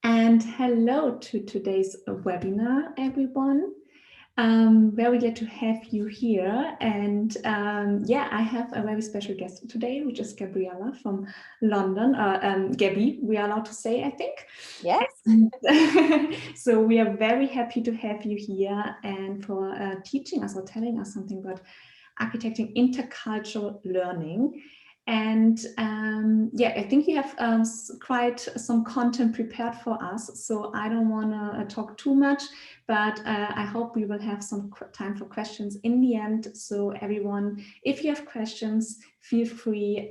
And hello to today's webinar, everyone. Very glad to have you here. And yeah, I have a very special guest today, which is Gabriela from London. Gabby, we are allowed to say, I think. Yes. So we are very happy to have you here and for teaching us or telling us something about architecting intercultural learning. And yeah, I think you have quite some content prepared for us, so I don't want to talk too much, but I hope we will have some time for questions in the end. So everyone, if you have questions, feel free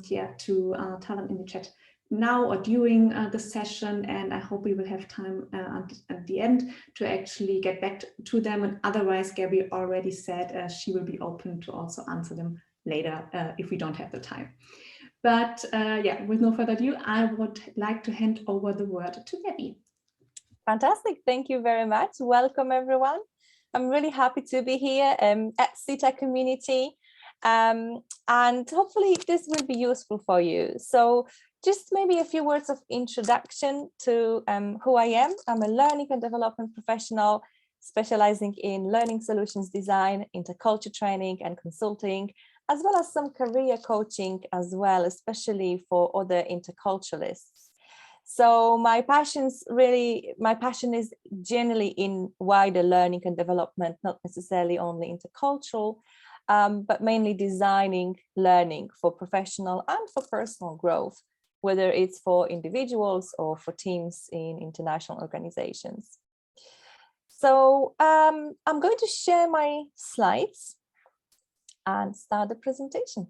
yeah, to tell them in the chat now or during the session, and I hope we will have time at the end to actually get back to them. And otherwise, Gabby already said she will be open to also answer them later if we don't have the time. But yeah, with no further ado, I would like to hand over the word to Gabby. Fantastic. Thank you very much. Welcome, everyone. I'm really happy to be here at SIETAR community. And hopefully this will be useful for you. So just maybe a few words of introduction to who I am. I'm a learning and development professional specializing in learning solutions design, intercultural training and consulting, as well as some career coaching as well, especially for other interculturalists. So my passion is generally in wider learning and development, not necessarily only intercultural, but mainly designing learning for professional and for personal growth, whether it's for individuals or for teams in international organizations. So I'm going to share my slides and start the presentation.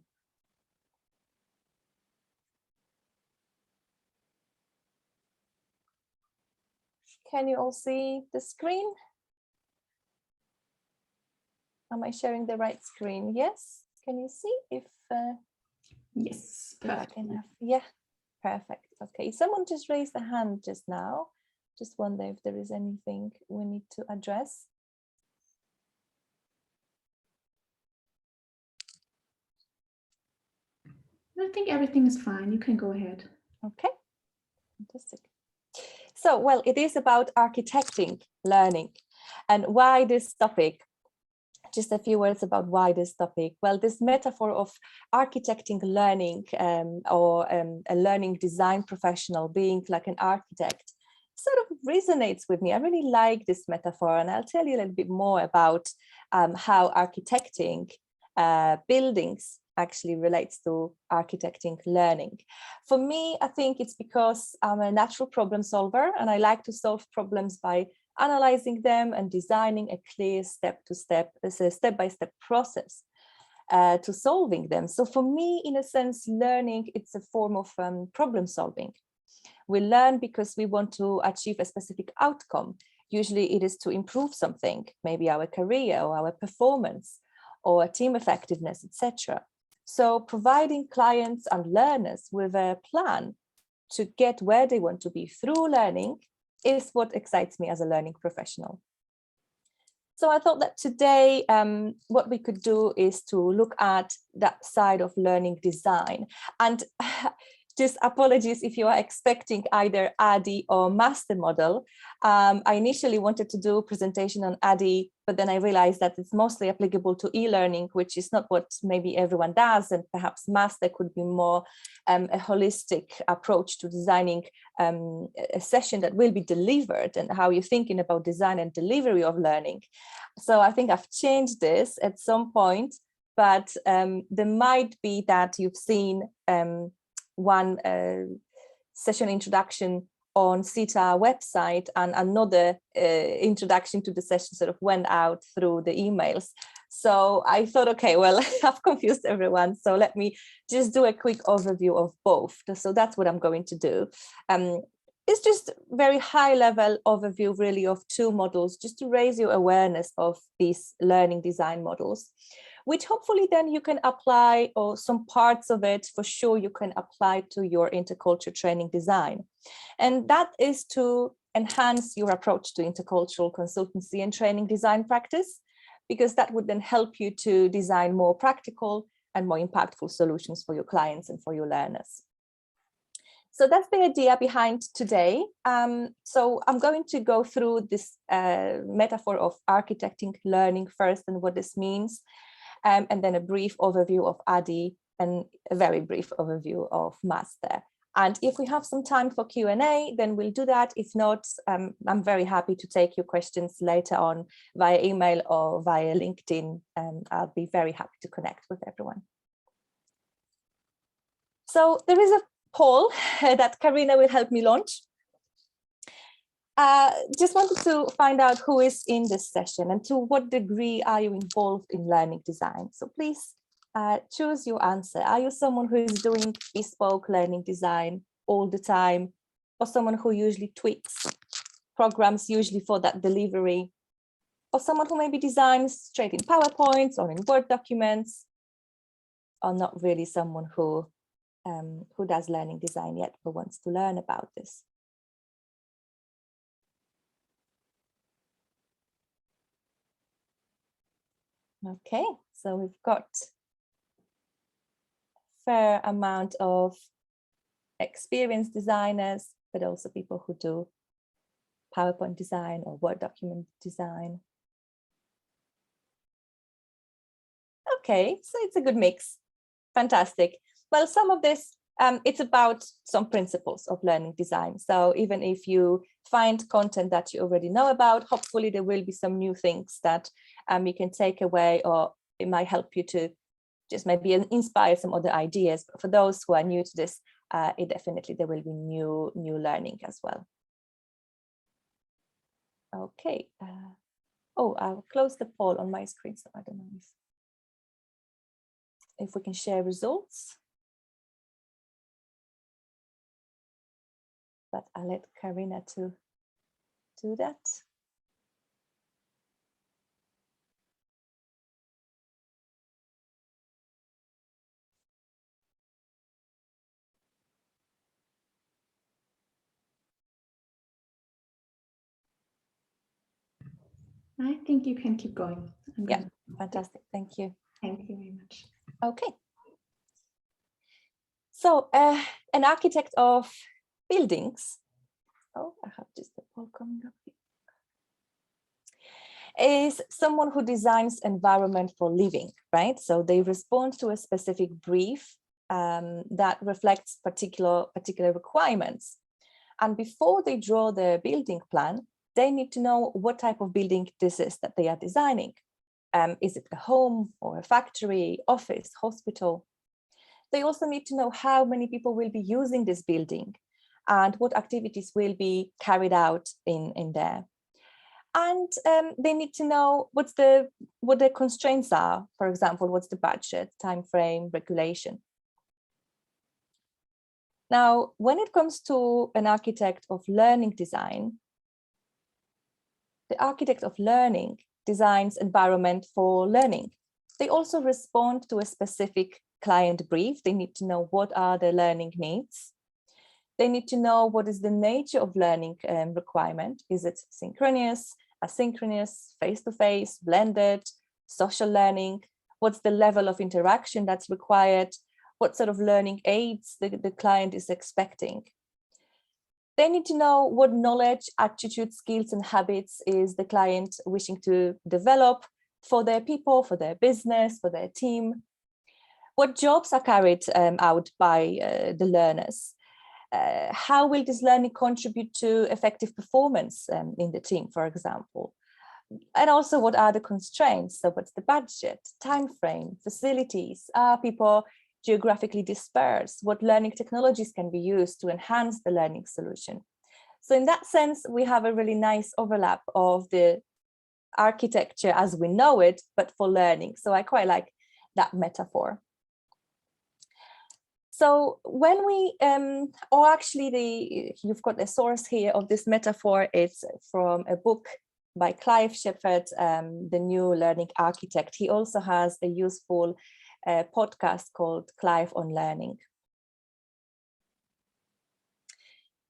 Can you all see the screen? Am I sharing the right screen? Yes. Can you see if yes, perfect. Enough? Yeah, perfect. Okay, someone just raised a hand just now. Just wonder if there is anything we need to address. I think everything is fine. You can go ahead. Okay, fantastic. So, well, it is about architecting learning. And why this topic? Just a few words about why this topic. Well, this metaphor of architecting learning or a learning design professional being like an architect sort of resonates with me. I really like this metaphor, and I'll tell you a little bit more about how architecting buildings actually relates to architecting learning. For me, I think it's because I'm a natural problem solver and I like to solve problems by analyzing them and designing a clear step-by-step process to solving them. So for me, in a sense, learning, it's a form of problem solving. We learn because we want to achieve a specific outcome. Usually it is to improve something, maybe our career or our performance or team effectiveness, etc. So providing clients and learners with a plan to get where they want to be through learning is what excites me as a learning professional. So I thought that today what we could do is to look at that side of learning design. And just apologies if you are expecting either ADDIE or master model. I initially wanted to do a presentation on ADDIE, but then I realized that it's mostly applicable to e-learning, which is not what maybe everyone does. And perhaps master could be more a holistic approach to designing a session that will be delivered and how you're thinking about design and delivery of learning. So I think I've changed this at some point, but there might be that you've seen one session introduction on SIETAR website and another introduction to the session sort of went out through the emails. So I thought, okay, well, I've confused everyone. So let me just do a quick overview of both. So that's what I'm going to do. It's just very high level overview really of two models, just to raise your awareness of these learning design models, which hopefully then you can apply, or some parts of it for sure you can apply to your intercultural training design. And that is to enhance your approach to intercultural consultancy and training design practice, because that would then help you to design more practical and more impactful solutions for your clients and for your learners. So that's the idea behind today. So I'm going to go through this metaphor of architecting learning first and what this means, and then a brief overview of ADDIE and a very brief overview of master. And if we have some time for Q&A, then we'll do that. If not, I'm very happy to take your questions later on via email or via LinkedIn, and I'll be very happy to connect with everyone. So there is a poll that Karina will help me launch. Just wanted to find out who is in this session and to what degree are you involved in learning design. So please choose your answer. Are you someone who is doing bespoke learning design all the time, or someone who usually tweaks programs usually for that delivery, or someone who maybe designs straight in PowerPoints or in Word documents, or not really someone who does learning design yet but wants to learn about this? Okay, so we've got fair amount of experienced designers, but also people who do PowerPoint design or Word document design. Okay, so it's a good mix. Fantastic. Well, some of this, it's about some principles of learning design. So even if you find content that you already know about, hopefully there will be some new things that you can take away, or it might help you to just maybe inspire some other ideas. But for those who are new to this, there will be new learning as well. Okay. Oh, I'll close the poll on my screen, so I don't know if we can share results. But I'll let Karina to do that. I think you can keep going. Yeah, fantastic. Thank you. Thank you very much. Okay. So an architect of buildings. Oh, I have just the poll coming up here. Is someone who designs environment for living, right? So they respond to a specific brief that reflects particular requirements. And before they draw the building plan, they need to know what type of building this is that they are designing. Is it a home or a factory, office, hospital? They also need to know how many people will be using this building and what activities will be carried out in there. And they need to know what the constraints are. For example, what's the budget, time frame, regulation. Now, when it comes to an architect of learning design, the architect of learning designs environment for learning. They also respond to a specific client brief. They need to know what are the learning needs. They need to know what is the nature of learning requirement. Is it synchronous, asynchronous, face-to-face, blended, social learning? What's the level of interaction that's required? What sort of learning aids the client is expecting? They need to know what knowledge, attitude, skills, and habits is the client wishing to develop for their people, for their business, for their team. What jobs are carried out by the learners? How will this learning contribute to effective performance in the team, for example? And also, what are the constraints? So what's the budget, time frame, facilities? Are people geographically dispersed? What learning technologies can be used to enhance the learning solution? So in that sense, we have a really nice overlap of the architecture as we know it, but for learning. So I quite like that metaphor. So when we, or actually you've got a source here of this metaphor. It's from a book by Clive Shepherd, The New Learning Architect. He also has a useful podcast called Clive on Learning.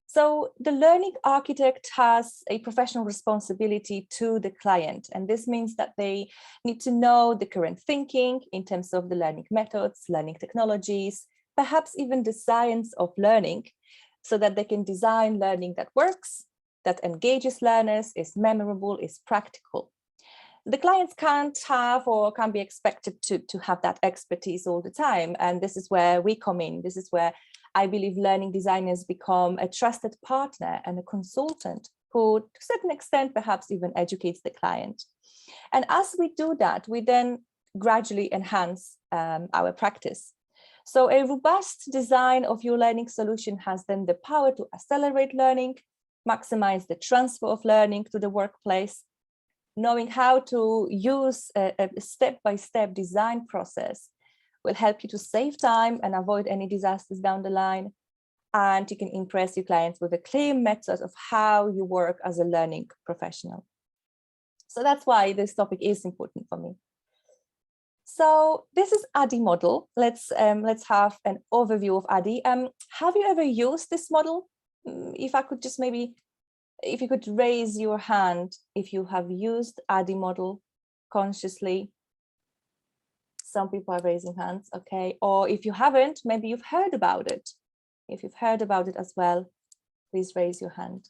So the learning architect has a professional responsibility to the client, and this means that they need to know the current thinking in terms of the learning methods, learning technologies, perhaps even the science of learning, so that they can design learning that works, that engages learners, is memorable, is practical. The clients can't have or can be expected to have that expertise all the time. And this is where we come in. This is where I believe learning designers become a trusted partner and a consultant who, to a certain extent, perhaps even educates the client. And as we do that, we then gradually enhance our practice. So a robust design of your learning solution has then the power to accelerate learning, maximize the transfer of learning to the workplace. Knowing how to use a step-by-step design process will help you to save time and avoid any disasters down the line. And you can impress your clients with a clear method of how you work as a learning professional. So that's why this topic is important for me. So this is ADDIE model. Let's have an overview of ADDIE. Have you ever used this model? If I could just maybe, if you could raise your hand if you have used ADDIE model consciously. Some people are raising hands, okay. Or if you haven't, maybe you've heard about it. If you've heard about it as well, please raise your hand.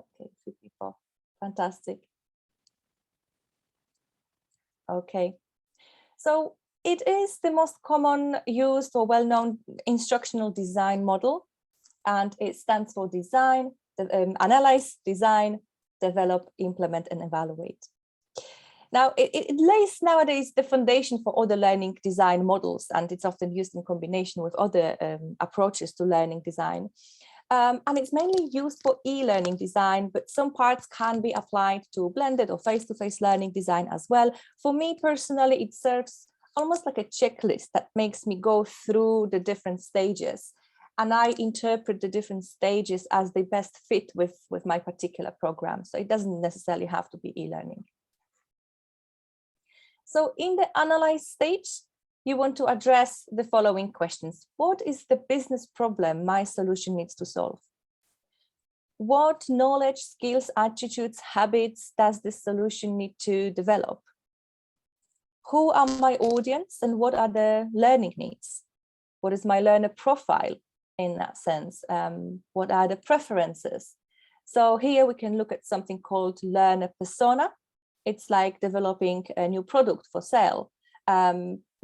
Okay, 2 people, fantastic. Okay, so it is the most common used or well-known instructional design model, and it stands for design, analyze, design, develop, implement, and evaluate. Now, it lays nowadays the foundation for other learning design models, and it's often used in combination with other approaches to learning design. And it's mainly used for e-learning design, but some parts can be applied to blended or face-to-face learning design as well. For me personally, it serves almost like a checklist that makes me go through the different stages. And I interpret the different stages as they best fit with my particular program. So it doesn't necessarily have to be e-learning. So in the analyze stage, you want to address the following questions. What is the business problem my solution needs to solve? What knowledge, skills, attitudes, habits does this solution need to develop? Who are my audience and what are their learning needs? What is my learner profile in that sense? What are the preferences? So here we can look at something called learner persona. It's like developing a new product for sale.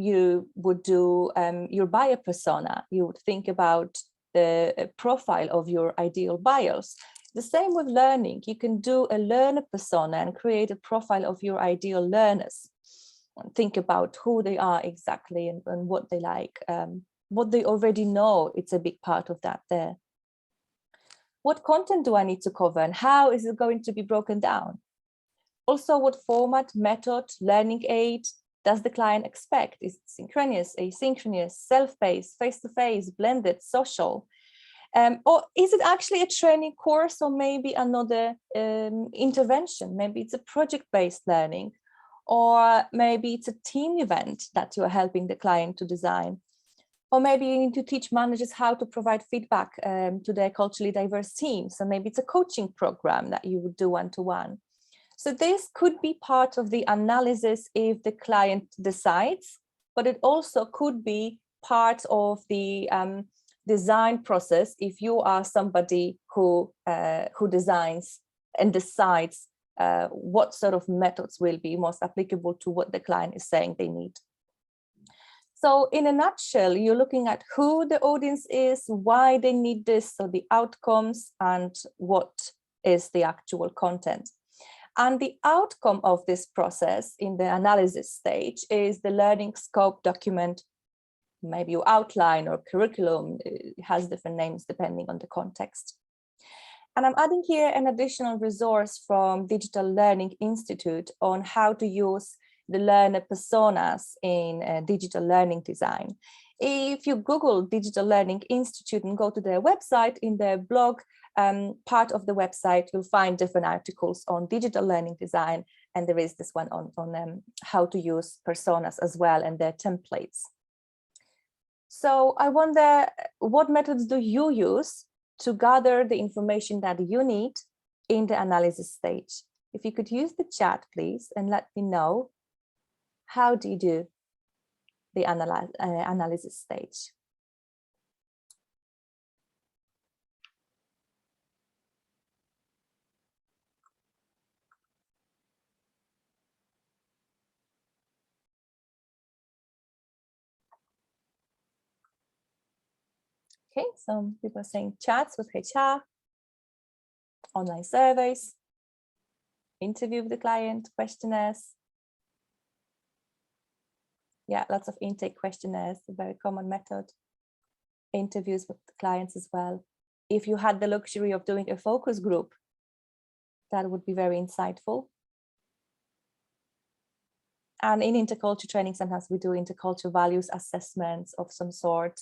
You would do your buyer persona. You would think about the profile of your ideal buyers. The same with learning. You can do a learner persona and create a profile of your ideal learners. Think about who they are exactly and what they like, what they already know. It's a big part of that there. What content do I need to cover and how is it going to be broken down? Also, what format, method, learning aid does the client expect? Is it synchronous, asynchronous, self-paced, face-to-face, blended, social? Or is it actually a training course or maybe another intervention? Maybe it's a project-based learning, or maybe it's a team event that you are helping the client to design. Or maybe you need to teach managers how to provide feedback to their culturally diverse teams. So maybe it's a coaching program that you would do one-to-one. So this could be part of the analysis if the client decides, but it also could be part of the design process if you are somebody who designs and decides what sort of methods will be most applicable to what the client is saying they need. So in a nutshell, you're looking at who the audience is, why they need this, so the outcomes, and what is the actual content. And the outcome of this process in the analysis stage is the learning scope document, maybe your outline or curriculum. It has different names depending on the context. And I'm adding here an additional resource from Digital Learning Institute on how to use the learner personas in digital learning design. If you Google Digital Learning Institute and go to their website, in their blog part of the website, you'll find different articles on digital learning design. And there is this one on how to use personas as well and their templates. So I wonder, what methods do you use to gather the information that you need in the analysis stage? If you could use the chat, please, and let me know, how do you do the analysis stage? Okay, some people are saying chats with HR, online surveys, interview with the client, questionnaires. Yeah, lots of intake questionnaires, a very common method. Interviews with the clients as well. If you had the luxury of doing a focus group, that would be very insightful. And in intercultural training, sometimes we do intercultural values assessments of some sort,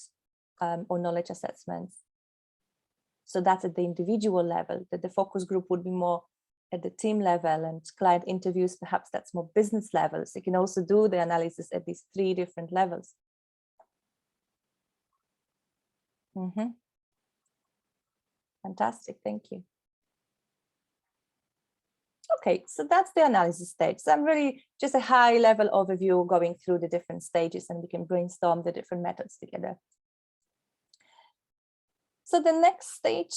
or knowledge assessments. So that's at the individual level, that the focus group would be more at the team level, and client interviews, perhaps that's more business levels. You can also do the analysis at these 3 different levels. Fantastic, thank you. Okay, so that's the analysis stage. So I'm really just a high level overview going through the different stages, and we can brainstorm the different methods together. So the next stage,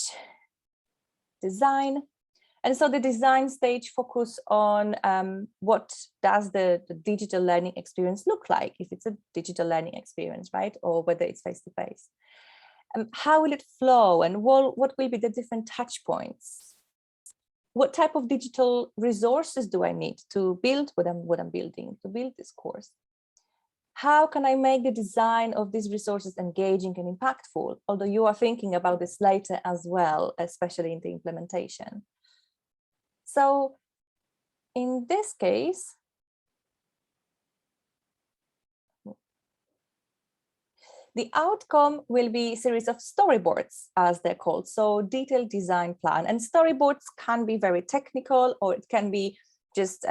design. And so the design stage focus on what does the digital learning experience look like, if it's a digital learning experience, right? Or whether it's face-to-face. How will it flow, and what will be the different touch points? What type of digital resources do I need to build what I'm building, to build this course? How can I make the design of these resources engaging and impactful? Although you are thinking about this later as well, especially in the implementation. So in this case, the outcome will be a series of storyboards, as they're called. So detailed design plan, and storyboards can be very technical, or it can be just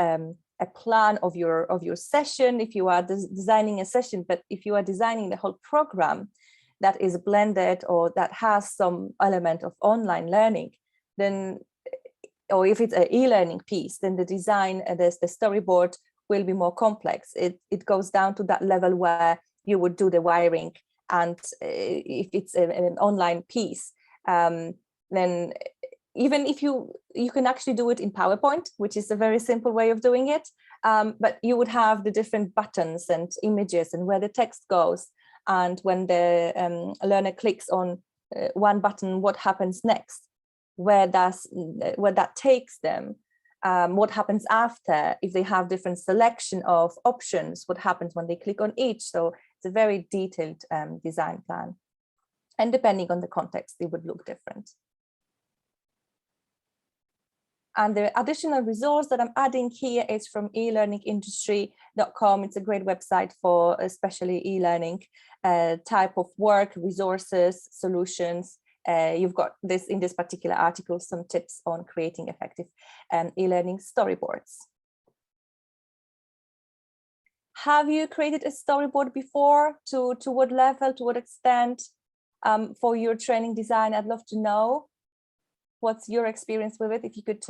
a plan of your session if you are designing a session. But if you are designing the whole program that is blended or that has some element of online learning, then, or if it's an e-learning piece, then the design, the storyboard will be more complex. It goes down to that level where you would do the wiring. And if it's an online piece, then even if you can actually do it in PowerPoint, which is a very simple way of doing it, but you would have the different buttons and images and where the text goes. And when the learner clicks on one button, what happens next? Where that takes them? What happens after? If they have different selection of options, what happens when they click on each? So it's a very detailed design plan. And depending on the context, it would look different. And the additional resource that I'm adding here is from elearningindustry.com. It's a great website for especially e-learning type of work, resources, solutions. You've got this in this particular article, some tips on creating effective e-learning storyboards. Have you created a storyboard before? To what level, to what extent for your training design? I'd love to know. What's your experience with it? If you could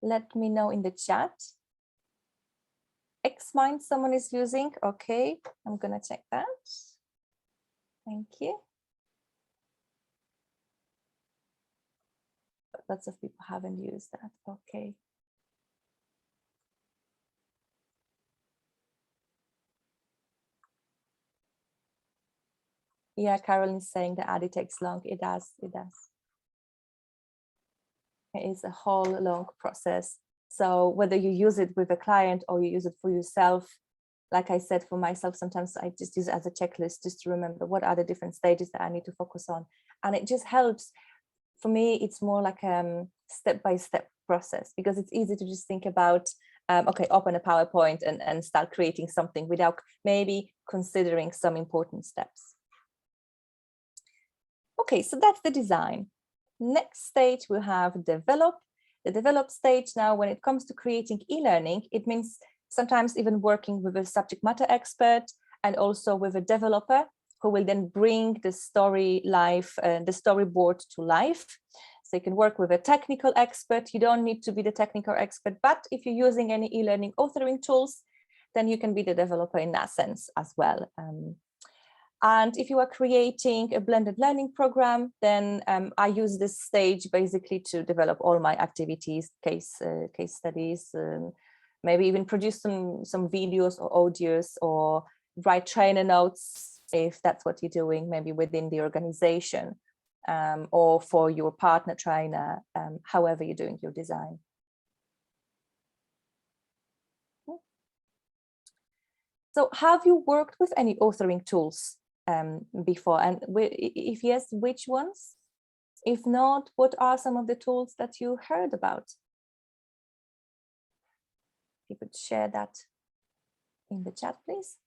let me know in the chat. Xmind someone is using. Okay, I'm gonna check that. Thank you. Lots of people haven't used that. Okay. Yeah, Carolyn is saying the ADDIE takes long. It does. It does. It is a whole long process. So whether you use it with a client or you use it for yourself, like I said, for myself, sometimes I just use it as a checklist just to remember what are the different stages that I need to focus on. And it just helps. For me, it's more like a step-by-step process, because it's easy to just think about, okay, open a PowerPoint and start creating something without maybe considering some important steps. Okay, so that's the design. Next stage, we have develop. The develop stage now, when it comes to creating e-learning, it means sometimes even working with a subject matter expert and also with a developer who will then bring the story live, the storyboard to life. So you can work with a technical expert. You don't need to be the technical expert, but if you're using any e-learning authoring tools, then you can be the developer in that sense as well. And if you are creating a blended learning program, then I use this stage basically to develop all my activities, case studies, maybe even produce some videos or audios, or write trainer notes, if that's what you're doing, maybe within the organization, or for your partner trainer, however you're doing your design. So have you worked with any authoring tools before? And if yes, which ones? If not, what are some of the tools that you heard about? If you could share that in the chat, please.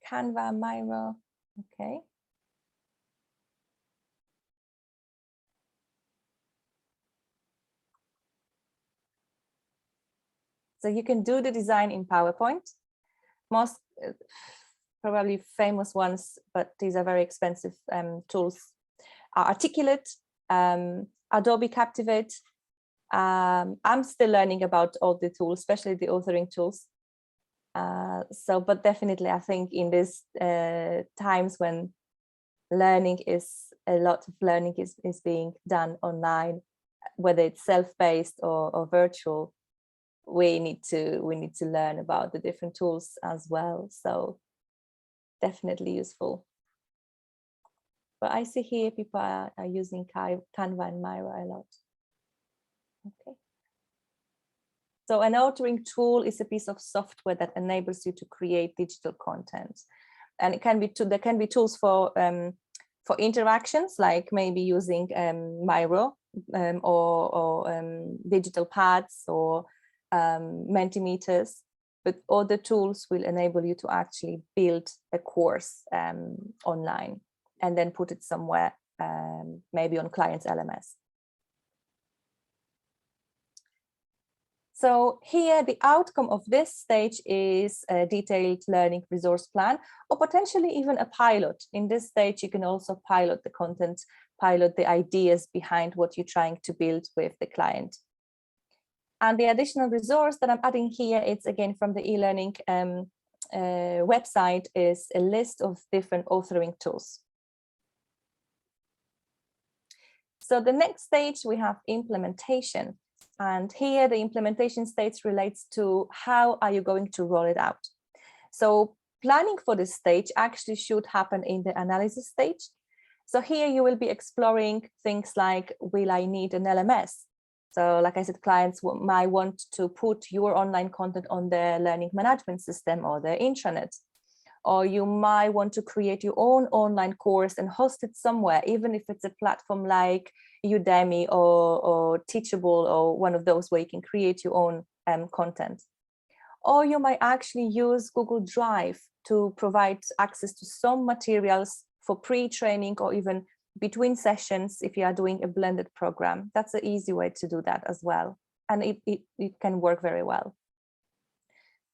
Canva, Miro, okay. So you can do the design in PowerPoint. Most probably famous ones, but these are very expensive tools, are Articulate, Adobe Captivate. I'm still learning about all the tools, especially the authoring tools. But definitely I think in these times when a lot of learning is being done online, whether it's self-paced or virtual, we need to learn about the different tools as well. So definitely useful. But I see here people are using Canva and Miro a lot. Okay. So an authoring tool is a piece of software that enables you to create digital content, and it can be there can be tools for interactions, like maybe using Miro or digital pads or Mentimeters, but other tools will enable you to actually build a course online and then put it somewhere, maybe on client's LMS. So here the outcome of this stage is a detailed learning resource plan, or potentially even a pilot. In this stage, you can also pilot the content, pilot the ideas behind what you're trying to build with the client. And the additional resource that I'm adding here, it's again from the e-learning website, is a list of different authoring tools. So the next stage, we have implementation. And here the implementation stage relates to how are you going to roll it out. So planning for this stage actually should happen in the analysis stage. So here you will be exploring things like, will I need an LMS? So like I said, clients might want to put your online content on their learning management system or their intranet. Or you might want to create your own online course and host it somewhere, even if it's a platform like Udemy or Teachable or one of those where you can create your own content. Or you might actually use Google Drive to provide access to some materials for pre-training or even between sessions if you are doing a blended program. That's an easy way to do that as well. And it can work very well.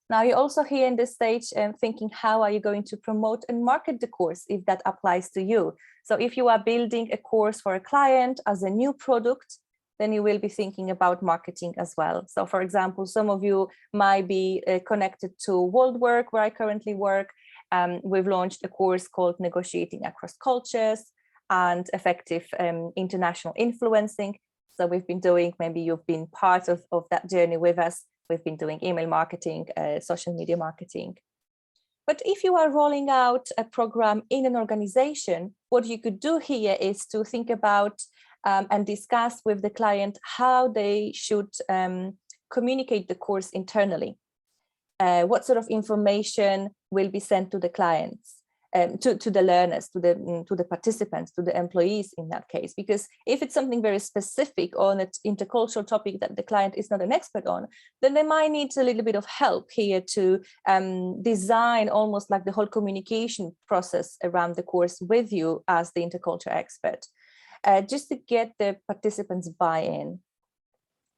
Now you're also here in this stage thinking, how are you going to promote and market the course if that applies to you? So if you are building a course for a client as a new product, then you will be thinking about marketing as well. So for example, some of you might be connected to WorldWork, where I currently work. We've launched a course called Negotiating Across Cultures and Effective International Influencing. So we've been doing, maybe you've been part of that journey with us. We've been doing email marketing, social media marketing. But if you are rolling out a program in an organization, what you could do here is to think about and discuss with the client how they should communicate the course internally. What sort of information will be sent to the clients, to the learners, to the participants, to the employees in that case. Because if it's something very specific on an intercultural topic that the client is not an expert on, then they might need a little bit of help here to design almost like the whole communication process around the course with you as the intercultural expert, just to get the participants buy-in.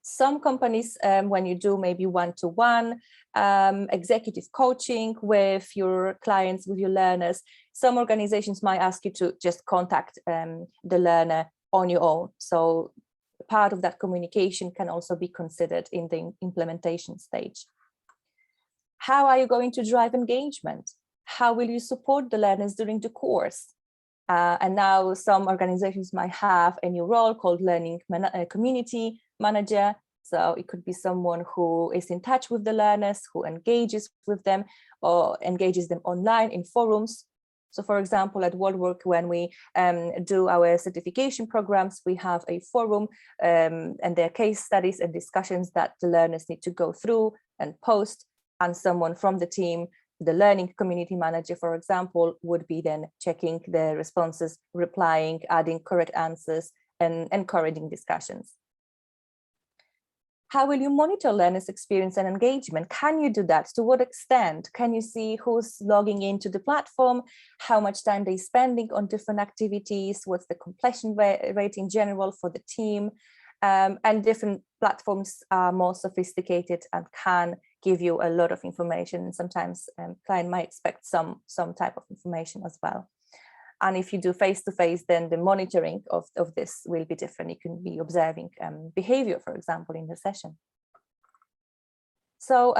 Some companies, when you do maybe one-to-one executive coaching with your clients, with your learners, some organizations might ask you to just contact the learner on your own. So part of that communication can also be considered in the implementation stage. How are you going to drive engagement? How will you support the learners during the course? And now some organizations might have a new role called Learning Community Manager, So it could be someone who is in touch with the learners, who engages with them or engages them online in forums. So for example, at WorldWork, when we do our certification programs, we have a forum and there are case studies and discussions that the learners need to go through and post, and someone from the team, the learning community manager, for example, would be then checking the responses, replying, adding correct answers, and encouraging discussions. How will you monitor learners' experience and engagement? Can you do that? To what extent? Can you see who's logging into the platform, how much time they're spending on different activities, what's the completion rate in general for the team? And different platforms are more sophisticated and can give you a lot of information. And sometimes client might expect some type of information as well. And if you do face-to-face, then the monitoring of this will be different. You can be observing behavior, for example, in the session. So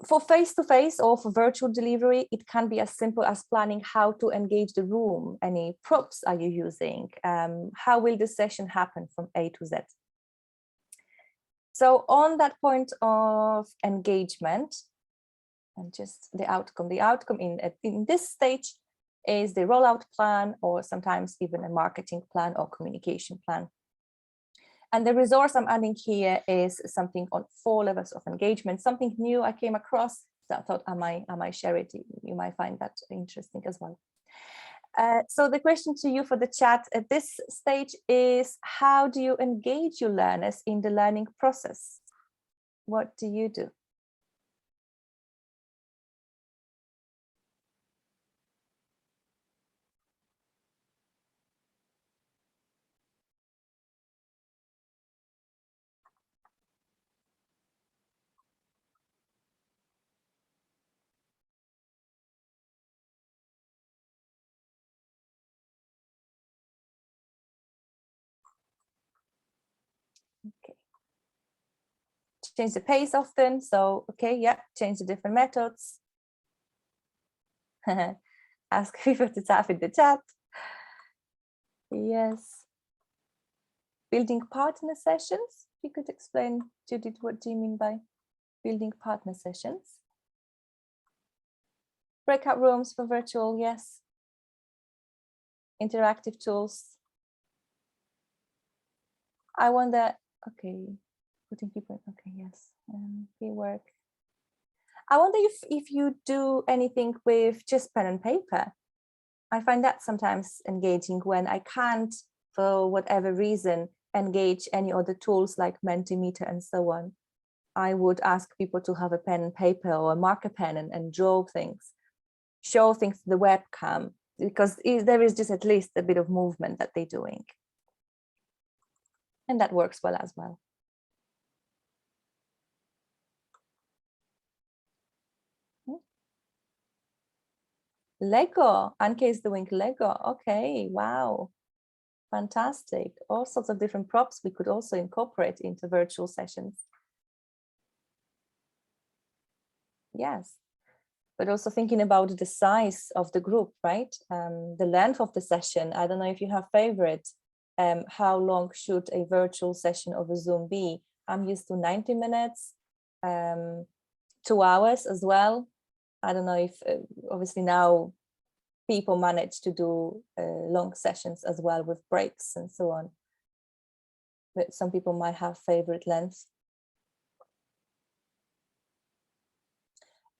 for face-to-face or for virtual delivery, it can be as simple as planning how to engage the room. Any props are you using? How will the session happen from A to Z? So on that point of engagement, and just the outcome in this stage is the rollout plan, or sometimes even a marketing plan or communication plan. And the resource I'm adding here is something on 4 levels of engagement, something new I came across. So I thought I might share it. You might find that interesting as well. So the question to you for the chat at this stage is, how do you engage your learners in the learning process? What do you do? Okay. Change the pace often. So, okay, yeah, change the different methods. Ask people to tap in the chat. Yes. Building partner sessions. You could explain, Judith, what do you mean by building partner sessions? Breakout rooms for virtual, yes. Interactive tools. I wonder, okay, putting people, okay, yes, work. I wonder if you do anything with just pen and paper. I find that sometimes engaging when I can't, for whatever reason, engage any other tools like Mentimeter and so on. I would ask people to have a pen and paper or a marker pen and draw things, show things to the webcam, because there is just at least a bit of movement that they're doing. And that works well as well. Lego, Anke is doing Lego. Okay, wow, fantastic. All sorts of different props we could also incorporate into virtual sessions. Yes, but also thinking about the size of the group, right? The length of the session. I don't know if you have favorites. How long should a virtual session over Zoom be? I'm used to 90 minutes, 2 hours as well. I don't know if obviously now people manage to do long sessions as well with breaks and so on. But some people might have favorite lengths.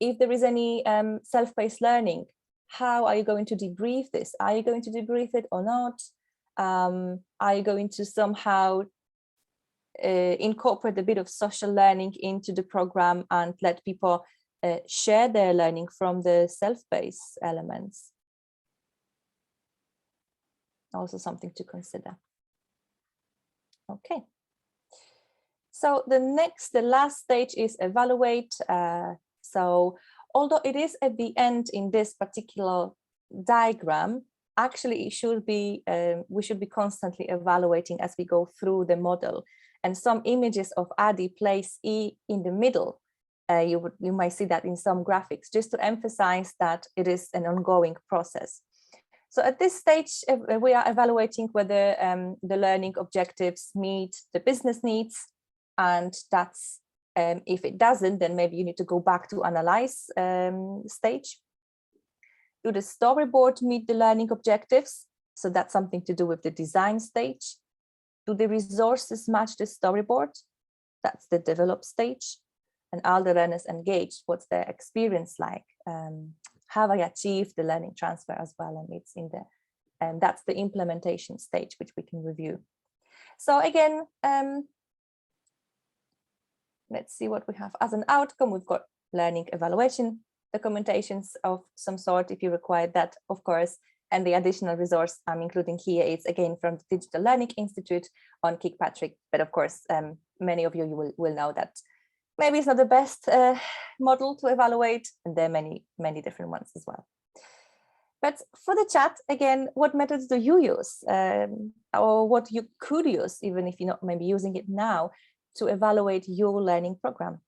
If there is any self-paced learning, how are you going to debrief this? Are you going to debrief it or not? Are you going to somehow incorporate a bit of social learning into the program and let people share their learning from the self-paced elements? Also something to consider. Okay. So the last stage is evaluate. So although it is at the end in this particular diagram, actually it should be we should be constantly evaluating as we go through the model. And some images of ADDIE place E in the middle. You might see that in some graphics, just to emphasize that it is an ongoing process. So at this stage, we are evaluating whether the learning objectives meet the business needs, And that's, if it doesn't, then maybe you need to go back to analyze stage. Do the storyboard meet the learning objectives? So that's something to do with the design stage. Do the resources match the storyboard? That's the develop stage. And are the learners engaged? What's their experience like? Have I achieved the learning transfer as well? And it's in the, and that's the implementation stage, which we can review. So again, let's see what we have as an outcome. We've got learning evaluation documentations of some sort if you require that, of course. And the additional resource I'm including here is again from the Digital Learning Institute on Kirkpatrick. But of course, many of you will know that maybe it's not the best model to evaluate, and there are many different ones as well. But for the chat, again, what methods do you use, or what you could use, even if you're not maybe using it now, to evaluate your learning program?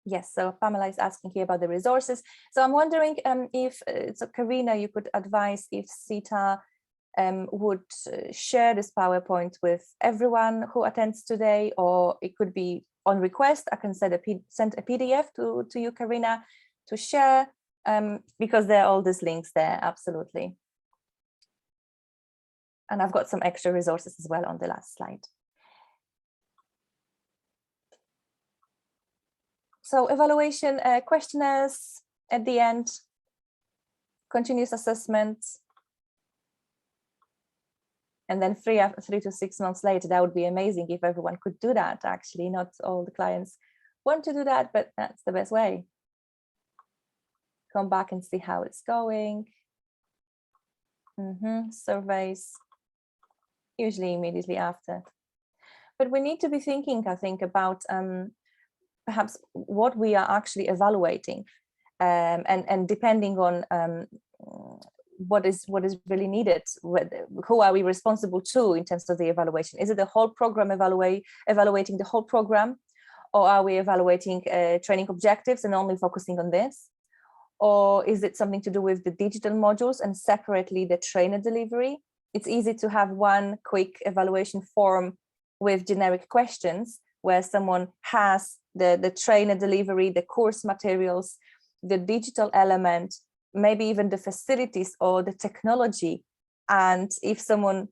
Yes, so Pamela is asking here about the resources. So I'm wondering if, so Karina, you could advise if SIETAR would share this PowerPoint with everyone who attends today, or it could be on request. I can send a PDF to you, Karina, to share, because there are all these links there, absolutely. And I've got some extra resources as well on the last slide. So evaluation questionnaires at the end, continuous assessments, and then 3 to 6 months later. That would be amazing if everyone could do that. Actually, not all the clients want to do that, but that's the best way. Come back and see how it's going. Surveys, usually immediately after. But we need to be thinking, I think, about perhaps what we are actually evaluating, and depending on what is really needed, who are we responsible to in terms of the evaluation? Is it the whole program evaluating the whole program, or are we evaluating training objectives and only focusing on this? Or is it something to do with the digital modules and separately the trainer delivery? It's easy to have one quick evaluation form with generic questions where someone has the trainer delivery, the course materials, the digital element, maybe even the facilities or the technology. And if someone,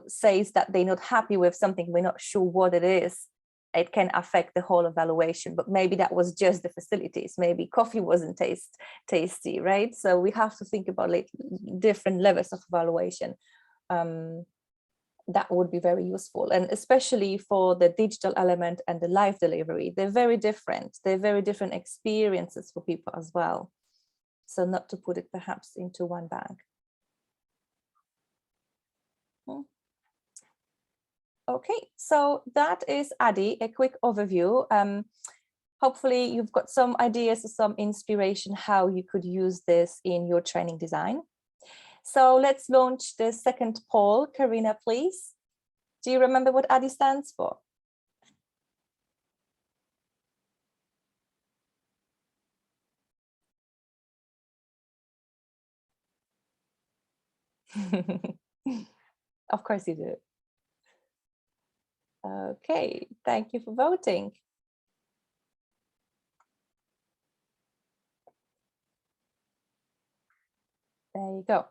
says that they're not happy with something, we're not sure what it is, it can affect the whole evaluation. But maybe that was just the facilities. Maybe coffee wasn't tasty, right? So we have to think about like different levels of evaluation. That would be very useful, and especially for the digital element and the live delivery. They're very different. They're very different experiences for people as well. So not to put it perhaps into one bag. Okay, so that is ADDIE, a quick overview. Hopefully you've got some ideas or some inspiration how you could use this in your training design. So let's launch the second poll. Karina, please. Do you remember what ADDIE stands for? Of course you do. Okay, thank you for voting. There you go.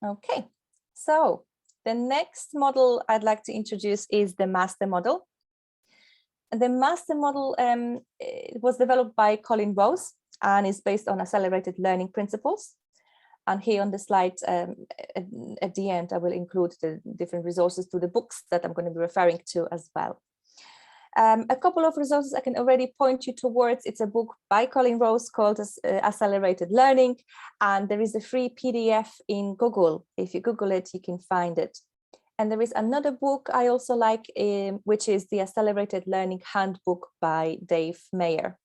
Okay, so the next model I'd like to introduce is the master model. And the master model was developed by Colin Rose and is based on accelerated learning principles. And here on the slide at the end, I will include the different resources to the books that I'm going to be referring to as well. A couple of resources I can already point you towards. It's a book by Colin Rose called Accelerated Learning, and there is a free PDF in Google. If you Google it, you can find it. And there is another book I also like, which is the Accelerated Learning Handbook by Dave Mayer.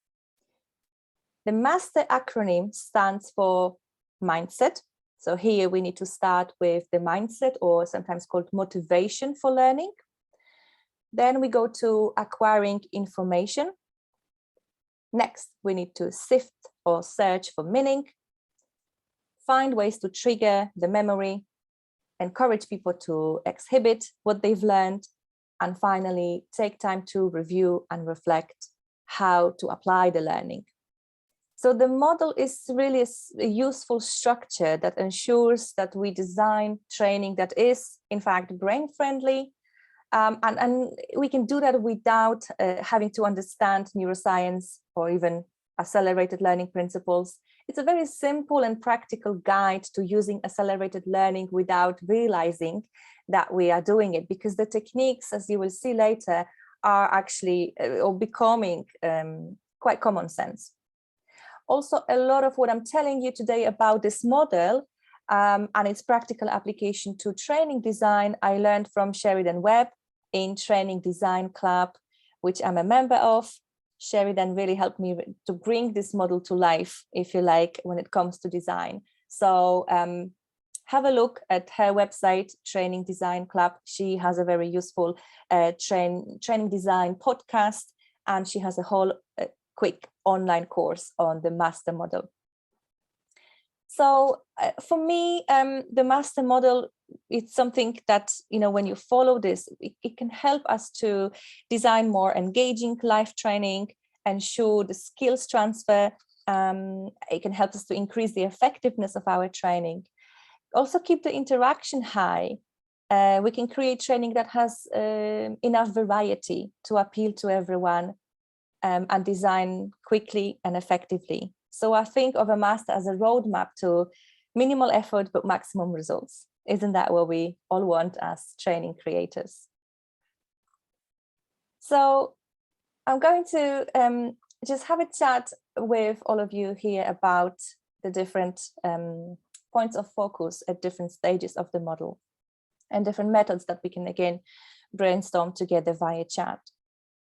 The MASTER acronym stands for mindset. So here we need to start with the mindset, or sometimes called motivation for learning. Then we go to acquiring information. Next, we need to sift or search for meaning, find ways to trigger the memory, encourage people to exhibit what they've learned, and finally take time to review and reflect how to apply the learning. So the model is really a useful structure that ensures that we design training that is in fact brain friendly, and we can do that without having to understand neuroscience or even accelerated learning principles. It's a very simple and practical guide to using accelerated learning without realizing that we are doing it, because the techniques, as you will see later, are actually or becoming quite common sense. Also, a lot of what I'm telling you today about this model and its practical application to training design, I learned from Sheridan Webb in Training Design Club, which I'm a member of. Sheridan really helped me to bring this model to life, if you like, when it comes to design. So have a look at her website, Training Design Club. She has a very useful training design podcast, and she has a whole quick online course on the master model. So for me, the master model, it's something that, you know, when you follow this, it can help us to design more engaging life training, ensure the skills transfer. It can help us to increase the effectiveness of our training. Also keep the interaction high. We can create training that has enough variety to appeal to everyone, and design quickly and effectively. So I think of a master as a roadmap to minimal effort but maximum results. Isn't that what we all want as training creators? So I'm going to just have a chat with all of you here about the different points of focus at different stages of the model and different methods that we can again brainstorm together via chat.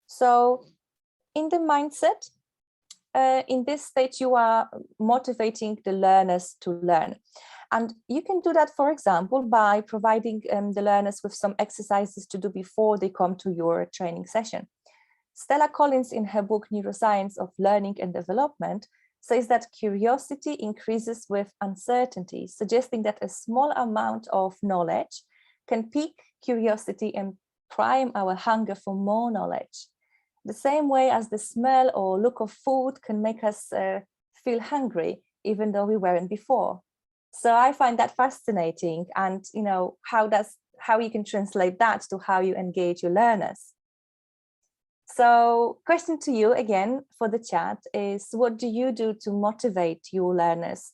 So in the mindset, in this stage, you are motivating the learners to learn. And you can do that, for example, by providing the learners with some exercises to do before they come to your training session. Stella Collins, in her book, Neuroscience of Learning and Development, says that curiosity increases with uncertainty, suggesting that a small amount of knowledge can pique curiosity and prime our hunger for more knowledge. The same way as the smell or look of food can make us feel hungry, even though we weren't before. So I find that fascinating, and you know, how you can translate that to how you engage your learners. So question to you again for the chat is, what do you do to motivate your learners,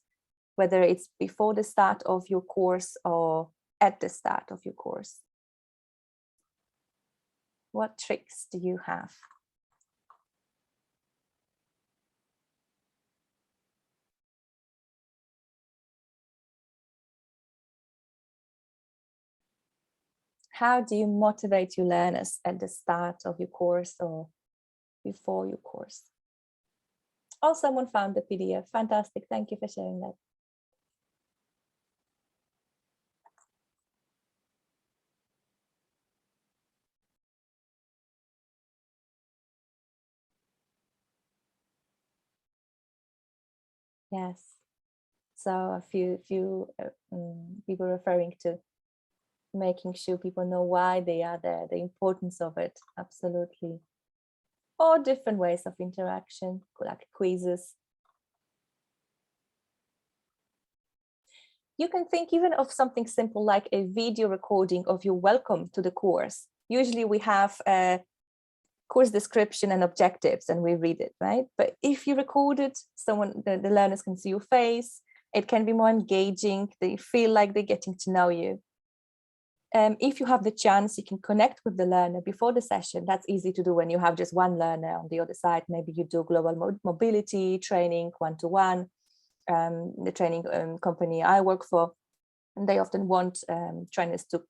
whether it's before the start of your course or at the start of your course? What tricks do you have? How do you motivate your learners at the start of your course or before your course? Oh, someone found the PDF. Fantastic. Thank you for sharing that. Yes. So a few people referring to making sure people know why they are there, the importance of it. Absolutely. Or different ways of interaction, like quizzes. You can think even of something simple like a video recording of your welcome to the course. Usually we have a course description and objectives and we read it, right? But if you record it, the learners can see your face, it can be more engaging, they feel like they're getting to know you. If you have the chance, you can connect with the learner before the session. That's easy to do when you have just one learner on the other side. Maybe you do global mobility training, one-to-one. The training company I work for, and they often want trainers to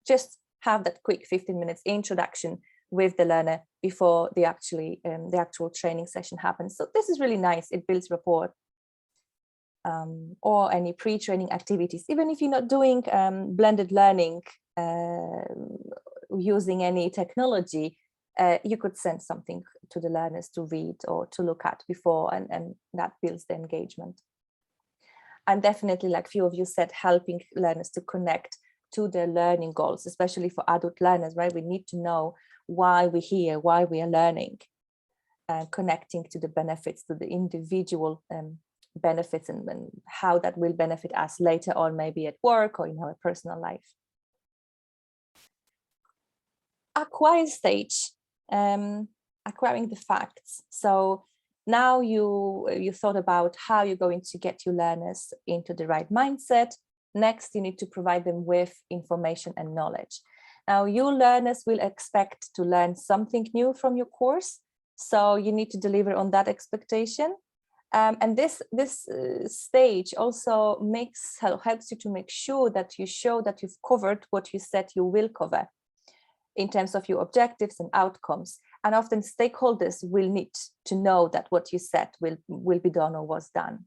just have that quick 15 minutes introduction with the learner before the actual training session happens. So this is really nice. It builds rapport. Or any pre-training activities, even if you're not doing blended learning using any technology, you could send something to the learners to read or to look at before, and that builds the engagement. And definitely, like few of you said, helping learners to connect to their learning goals, especially for adult learners, right? We need to know why we're here, why we are learning, connecting to the benefits, to the individual benefits, and how that will benefit us later on, maybe at work or in our personal life. Acquire stage, acquiring the facts. So now you thought about how you're going to get your learners into the right mindset. Next, you need to provide them with information and knowledge. Now, your learners will expect to learn something new from your course, so you need to deliver on that expectation. And this stage also helps you to make sure that you show that you've covered what you said you will cover in terms of your objectives and outcomes. And often stakeholders will need to know that what you said will be done or was done.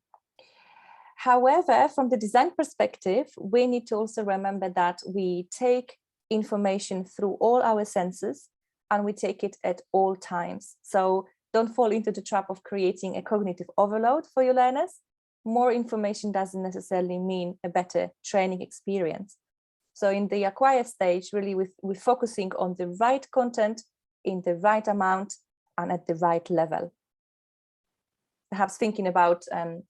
However, from the design perspective, we need to also remember that we take information through all our senses, and we take it at all times. So don't fall into the trap of creating a cognitive overload for your learners. More information doesn't necessarily mean a better training experience. So in the acquire stage, really we're focusing on the right content in the right amount and at the right level. Perhaps thinking about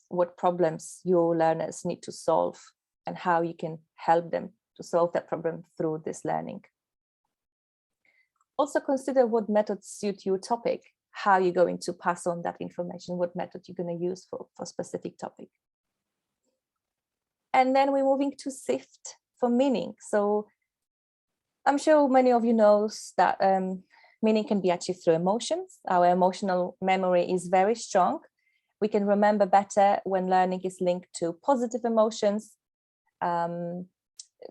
what problems your learners need to solve and how you can help them to solve that problem through this learning. Also consider what methods suit your topic, how you're going to pass on that information, what method you're going to use for specific topic. And then we're moving to sift for meaning. So I'm sure many of you know that meaning can be achieved through emotions. Our emotional memory is very strong. We can remember better when learning is linked to positive emotions.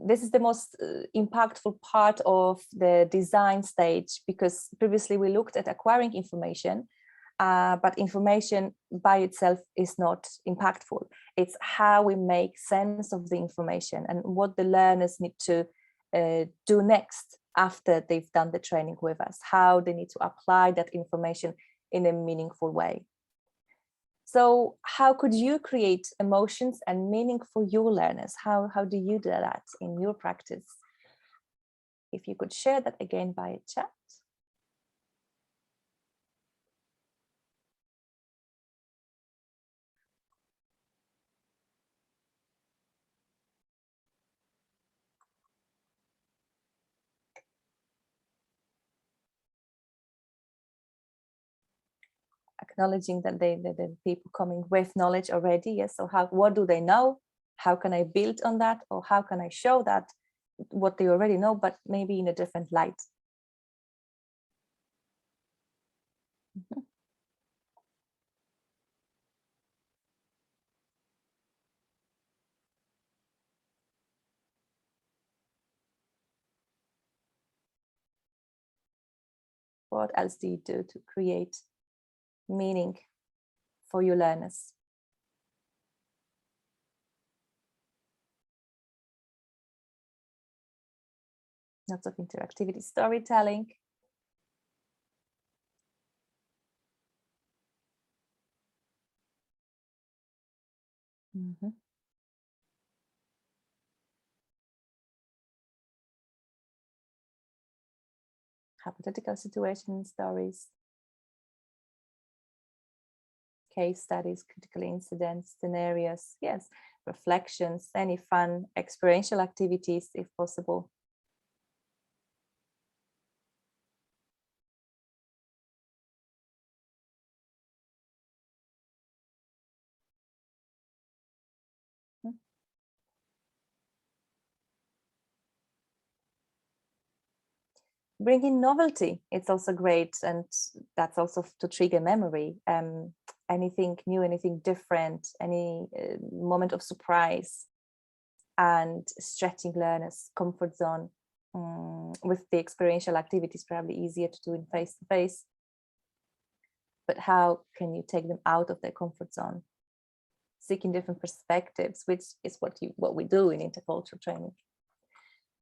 This is the most impactful part of the design stage, because previously we looked at acquiring information, but information by itself is not impactful. It's how we make sense of the information and what the learners need to do next after they've done the training with us, how they need to apply that information in a meaningful way. So how could you create emotions and meaning for your learners? How do you do that in your practice? If you could share that again via chat. Acknowledging that the people coming with knowledge already, yes. So what do they know? How can I build on that? Or how can I show that what they already know, but maybe in a different light? Mm-hmm. What else do you do to create meaning for your learners? Lots of interactivity, storytelling. Mm-hmm. Hypothetical situation stories, case studies, critical incidents, scenarios, yes, reflections, any fun experiential activities if possible. Bring in novelty, it's also great, and that's also to trigger memory. Anything new, anything different, any moment of surprise, and stretching learners' comfort zone. With the experiential activities, probably easier to do in face-to-face, but how can you take them out of their comfort zone? Seeking different perspectives, which is what we do in intercultural training.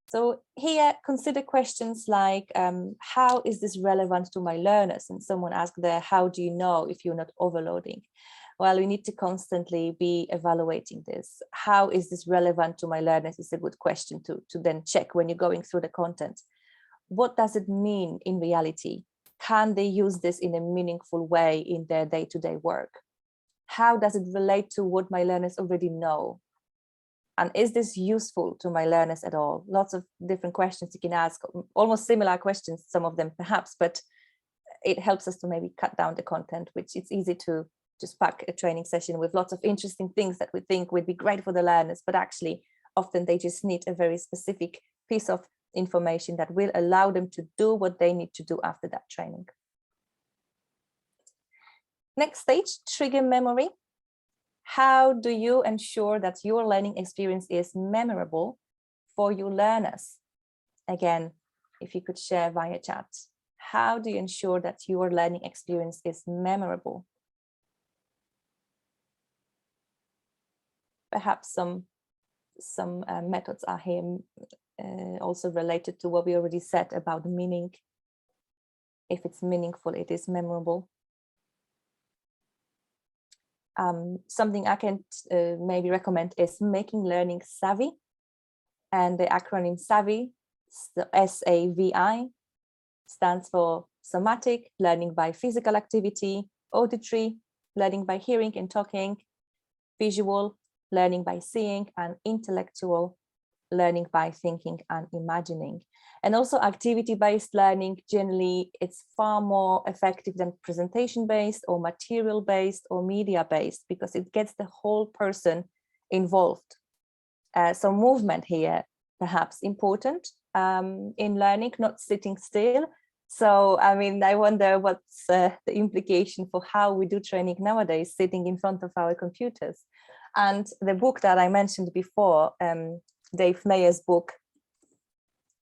So here, consider questions like, how is this relevant to my learners? And someone asked there, how do you know if you're not overloading? Well, we need to constantly be evaluating this. How is this relevant to my learners is a good question to then check when you're going through the content. What does it mean in reality? Can they use this in a meaningful way in their day-to-day work? How does it relate to what my learners already know? And is this useful to my learners at all? Lots of different questions you can ask, almost similar questions, some of them perhaps, but it helps us to maybe cut down the content, which it's easy to just pack a training session with lots of interesting things that we think would be great for the learners, but actually often they just need a very specific piece of information that will allow them to do what they need to do after that training. Next stage, trigger memory. How do you ensure that your learning experience is memorable for your learners? Again, if you could share via chat, how do you ensure that your learning experience is memorable? Perhaps some methods are here also related to what we already said about meaning. If it's meaningful, it is memorable. Something I can maybe recommend is making learning savvy, and the acronym SAVI, S-A-V-I, stands for somatic, learning by physical activity; auditory, learning by hearing and talking; visual, learning by seeing; and intellectual, learning by thinking and imagining. And also activity-based learning, generally it's far more effective than presentation-based or material-based or media-based, because it gets the whole person involved. So movement here, perhaps important in learning, not sitting still. So, I mean, I wonder what's the implication for how we do training nowadays, sitting in front of our computers. And the book that I mentioned before, Dave Mayer's book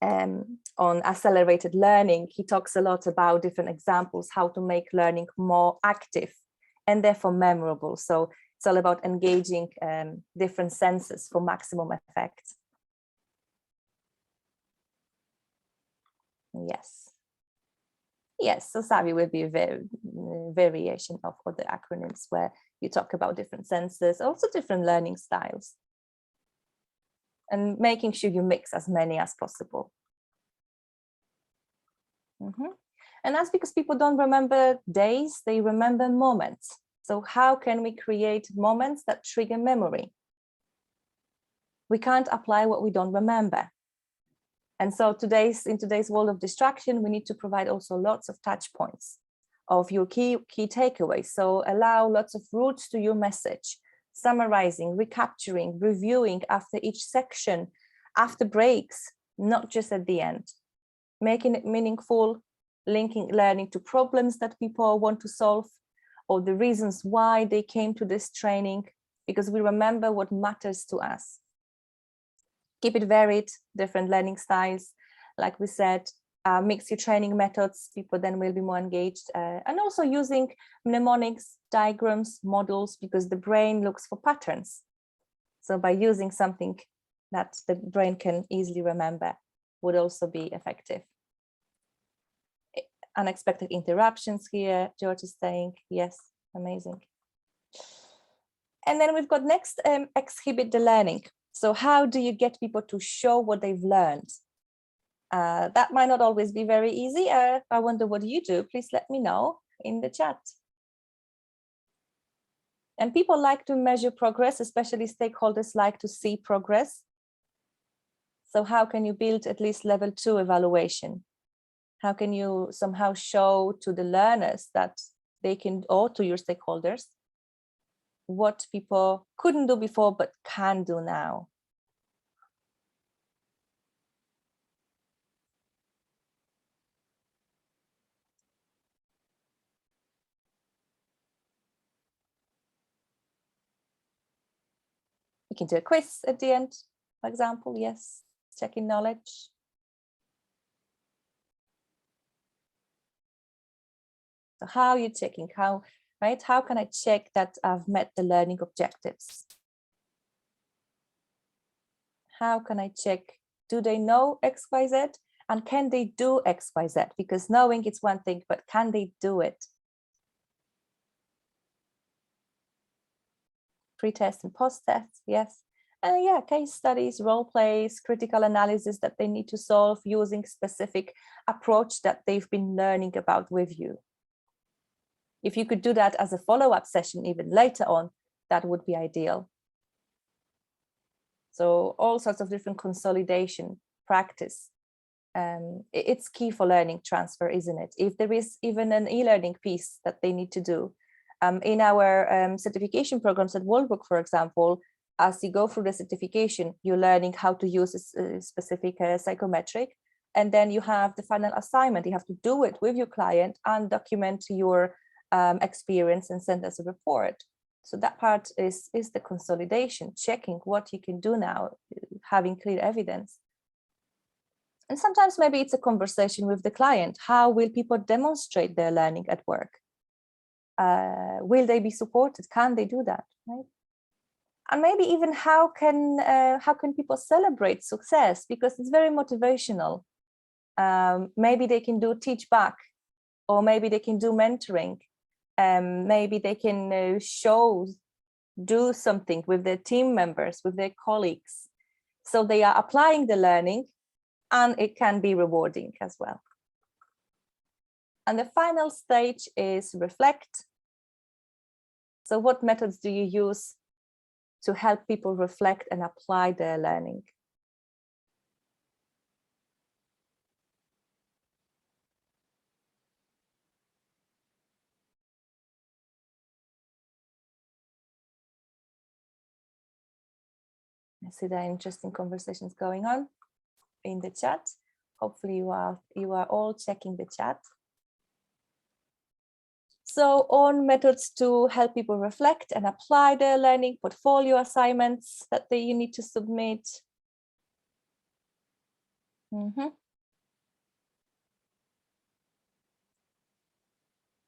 on accelerated learning, he talks a lot about different examples, how to make learning more active and therefore memorable. So it's all about engaging different senses for maximum effect. Yes. Yes, so SAVI will be a variation of other acronyms where you talk about different senses, also different learning styles, and making sure you mix as many as possible. And that's because people don't remember days, they remember moments. So how can we create moments that trigger memory? We can't apply what we don't remember. And so in today's world of distraction, we need to provide also lots of touch points of your key takeaways. So allow lots of routes to your message, summarizing, recapturing, reviewing after each section, after breaks, not just at the end. Making it meaningful, linking learning to problems that people want to solve, or the reasons why they came to this training, because we remember what matters to us. Keep it varied, different learning styles. Like we said, mix your training methods, people then will be more engaged. And also using mnemonics, diagrams, models, because the brain looks for patterns. So by using something that the brain can easily remember would also be effective. Unexpected interruptions here, George is saying, yes, amazing. And then we've got next, exhibit the learning. So how do you get people to show what they've learned? That might not always be very easy. I wonder what you do. Please let me know in the chat. And people like to measure progress, especially stakeholders like to see progress. So how can you build at least level 2 evaluation? How can you somehow show to the learners that they can, or to your stakeholders, what people couldn't do before but can do now? You can do a quiz at the end, for example. Yes, checking knowledge. So how are you checking? How can I check that I've met the learning objectives? How can I check Do they know XYZ? And can they do XYZ? Because knowing it's one thing, but can they do it? Pre-test and post-test, yes. Yeah, case studies, role plays, critical analysis that they need to solve using specific approach that they've been learning about with you. If you could do that as a follow-up session even later on, that would be ideal. So all sorts of different consolidation practice. It's key for learning transfer, isn't it? If there is even an e-learning piece that they need to do. In our certification programs at WorldWork, for example, as you go through the certification, you're learning how to use a specific psychometric, and then you have the final assignment. You have to do it with your client and document your experience and send us a report. So that part is the consolidation, checking what you can do now, having clear evidence. And sometimes maybe it's a conversation with the client. How will people demonstrate their learning at work? Will they be supported? Can they do that? Right? And maybe even how can people celebrate success? Because it's very motivational. Maybe they can do teach back, or maybe they can do mentoring. Maybe they can do something with their team members, with their colleagues. So they are applying the learning, and it can be rewarding as well. And the final stage is reflect. So what methods do you use to help people reflect and apply their learning? I see there are interesting conversations going on in the chat. Hopefully you are all checking the chat. So on methods to help people reflect and apply their learning, portfolio assignments that you need to submit.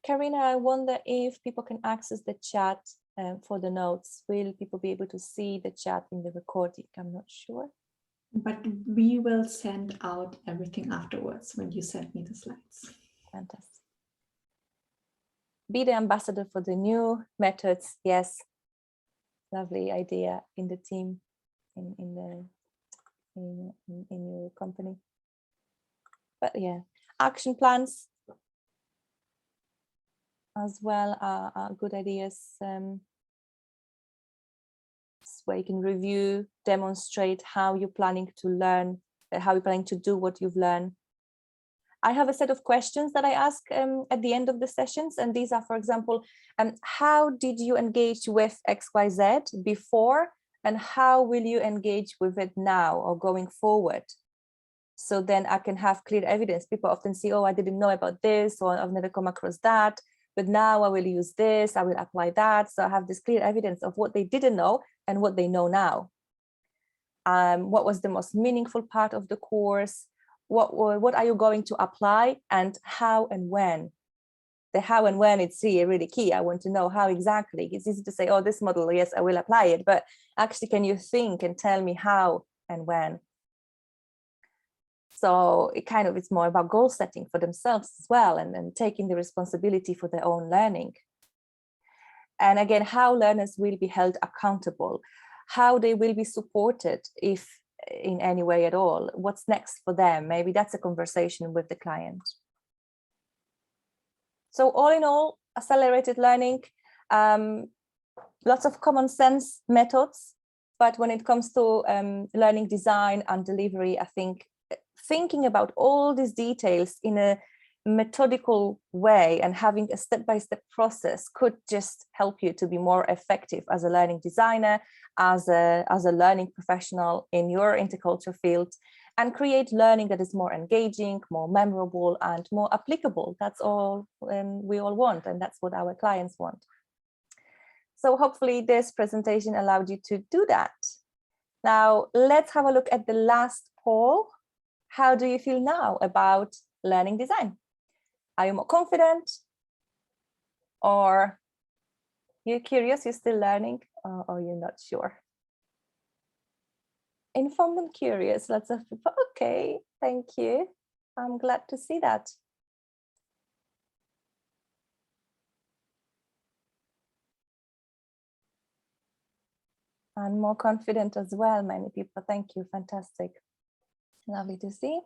Karina, I wonder if people can access the chat for the notes. Will people be able to see the chat in the recording? I'm not sure. But we will send out everything afterwards when you send me the slides. Fantastic. Be the ambassador for the new methods. Yes, lovely idea in the team, in your company. But yeah, action plans as well are good ideas. Where you can review, demonstrate how you're planning to learn, how you're planning to do what you've learned. I have a set of questions that I ask at the end of the sessions, and these are, for example, how did you engage with XYZ before, and how will you engage with it now or going forward? So then I can have clear evidence. People often say, oh, I didn't know about this, or I've never come across that, but now I will use this, I will apply that. So I have this clear evidence of what they didn't know and what they know now. What was the most meaningful part of the course? What are you going to apply, and how and when? The how and when, it's really key. I want to know how exactly. It's easy to say, oh, this model, yes, I will apply it, but actually, can you think and tell me how and when? So it's more about goal setting for themselves as well, and taking the responsibility for their own learning. And again, how learners will be held accountable, how they will be supported, if in any way at all. What's next for them? Maybe that's a conversation with the client. So all in all, accelerated learning, lots of common sense methods, but when it comes to learning design and delivery, I think thinking about all these details in a methodical way and having a step-by-step process could just help you to be more effective as a learning designer, as a learning professional in your intercultural field, and create learning that is more engaging, more memorable, and more applicable. That's all we all want, and that's what our clients want. So hopefully this presentation allowed you to do that. Now let's have a look at the last poll. How do you feel now about learning design? Are you more confident, or you're curious, you're still learning, or you're not sure? informed and curious, lots of people. Okay, thank you. I'm glad to see that. And more confident as well, many people. Thank you, fantastic. Lovely to see.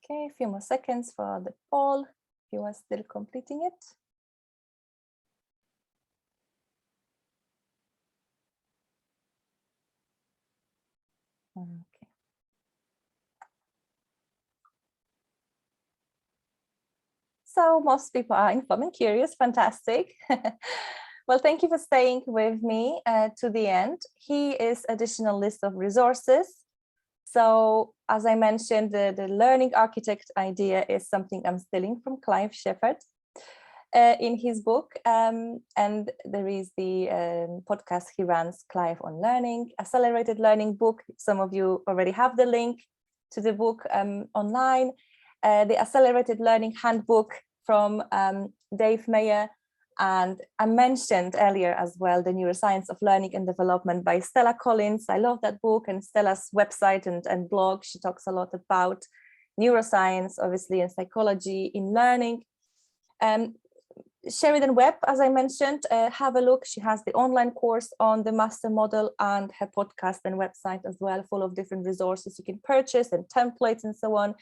Okay, a few more seconds for the poll, if you are still completing it. Okay. So most people are informed and curious, fantastic. Well, thank you for staying with me to the end. Here is additional list of resources. So as I mentioned, the learning architect idea is something I'm stealing from Clive Shepherd in his book. And there is the podcast he runs, Clive on Learning, Accelerated Learning book. Some of you already have the link to the book online. The Accelerated Learning Handbook from Dave Mayer. And I mentioned earlier as well, The Neuroscience of Learning and Development by Stella Collins. I love that book, and Stella's website and blog. She talks a lot about neuroscience, obviously, and psychology in learning. Sheridan Webb, as I mentioned, have a look. She has the online course on the master model and her podcast and website as well, full of different resources you can purchase and templates and so on.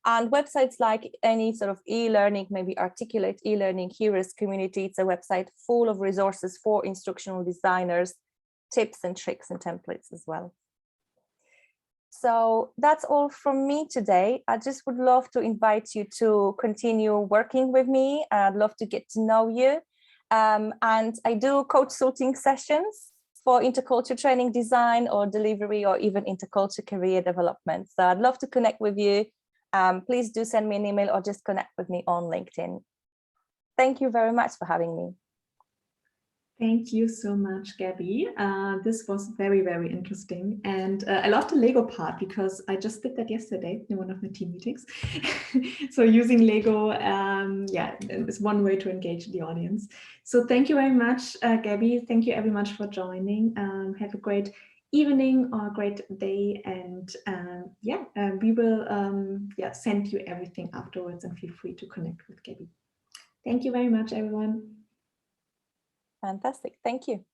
And websites like any sort of e-learning, maybe Articulate e-learning, Heroes Community. It's a website full of resources for instructional designers, tips and tricks and templates as well. So that's all from me today. I just would love to invite you to continue working with me. I'd love to get to know you. And I do consulting sessions for intercultural training design or delivery, or even intercultural career development. So I'd love to connect with you. Please do send me an email or just connect with me on LinkedIn. Thank you very much for having me. Thank you so much, Gabby. This was very, very interesting. And I love the Lego part, because I just did that yesterday in one of my team meetings. So using Lego, yeah, is one way to engage the audience. So thank you very much, Gabby. Thank you very much for joining. Have a great evening or a great day. And yeah, we will send you everything afterwards, and feel free to connect with Gabby. Thank you very much, everyone. Fantastic. Thank you.